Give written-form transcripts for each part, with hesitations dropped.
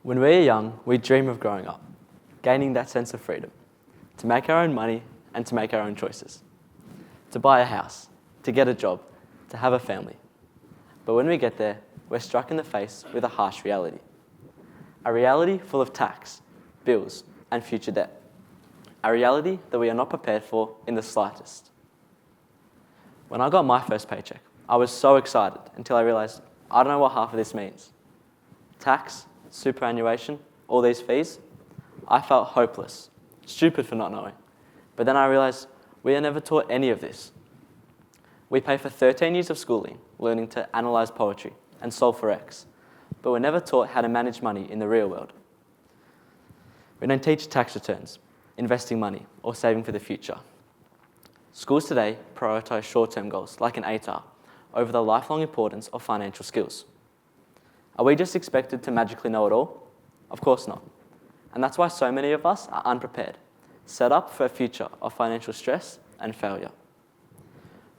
When we're young, we dream of growing up, gaining that sense of freedom, to make our own money and to make our own choices, to buy a house, to get a job, to have a family. But when we get there, we're struck in the face with a harsh reality. A reality full of tax, bills, and future debt. A reality that we are not prepared for in the slightest. When I got my first paycheck, I was so excited until I realised I don't know what half of this means. Tax, superannuation, all these fees. I felt hopeless, stupid for not knowing. But then I realised we are never taught any of this. We pay for 13 years of schooling, learning to analyse poetry and solve for X, but we're never taught how to manage money in the real world. We don't teach tax returns, investing money, or saving for the future. Schools today prioritise short-term goals, like an ATAR, over the lifelong importance of financial skills. Are we just expected to magically know it all? Of course not. And that's why so many of us are unprepared, set up for a future of financial stress and failure.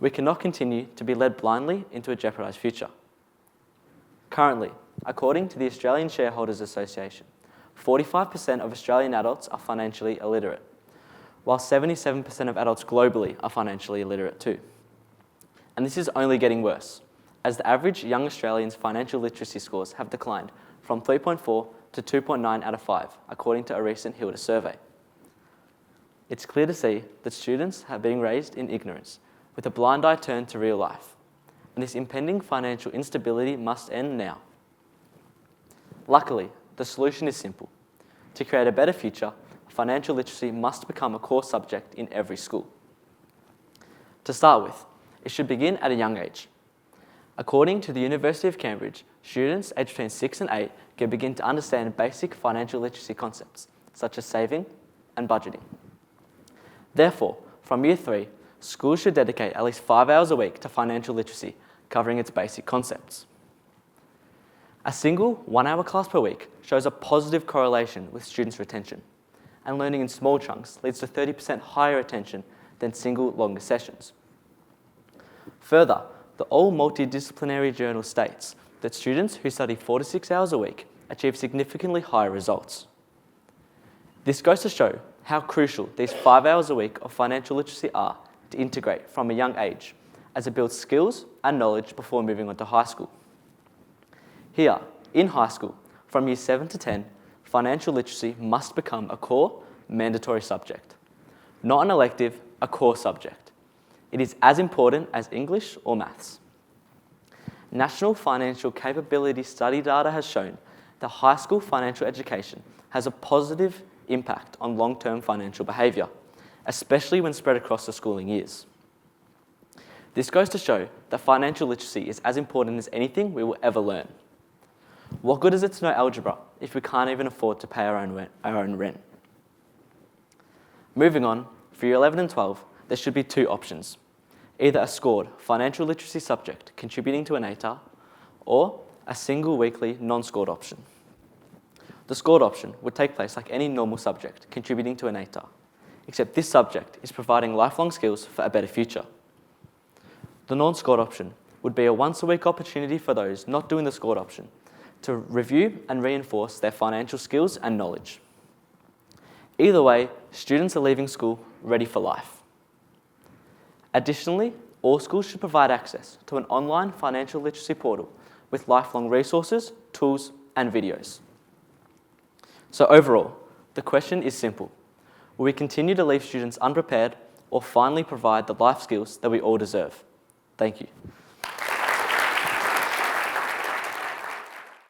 We cannot continue to be led blindly into a jeopardised future. Currently, according to the Australian Shareholders Association, 45% of Australian adults are financially illiterate, while 77% of adults globally are financially illiterate too. And this is only getting worse, as the average young Australian's financial literacy scores have declined from 3.4 to 2.9 out of 5, according to a recent Hilda survey. It's clear to see that students have been raised in ignorance, with a blind eye turned to real life, and this impending financial instability must end now. Luckily, the solution is simple. To create a better future, financial literacy must become a core subject in every school. To start with, it should begin at a young age. According to the University of Cambridge, students aged between 6 and 8 can begin to understand basic financial literacy concepts, such as saving and budgeting. Therefore, from Year 3, schools should dedicate at least 5 hours a week to financial literacy, covering its basic concepts. A single 1-hour class per week shows a positive correlation with students' retention, and learning in small chunks leads to 30% higher attention than single longer sessions. Further, the All Multidisciplinary Journal states that students who study 4 to 6 hours a week achieve significantly higher results. This goes to show how crucial these 5 hours a week of financial literacy are to integrate from a young age, as it builds skills and knowledge before moving on to high school. Here, in high school, from Year 7 to 10, financial literacy must become a core, mandatory subject. Not an elective, a core subject. It is as important as English or maths. National Financial Capability Study data has shown that high school financial education has a positive impact on long-term financial behaviour, especially when spread across the schooling years. This goes to show that financial literacy is as important as anything we will ever learn. What good is it to know algebra if we can't even afford to pay our own rent? Moving on, for Year 11 and 12, there should be 2 options. Either a scored financial literacy subject contributing to an ATAR, or a single weekly non-scored option. The scored option would take place like any normal subject contributing to an ATAR, except this subject is providing lifelong skills for a better future. The non-scored option would be a once-a-week opportunity for those not doing the scored option to review and reinforce their financial skills and knowledge. Either way, students are leaving school ready for life. Additionally, all schools should provide access to an online financial literacy portal with lifelong resources, tools, and videos. So overall, the question is simple. Will we continue to leave students unprepared or finally provide the life skills that we all deserve? Thank you.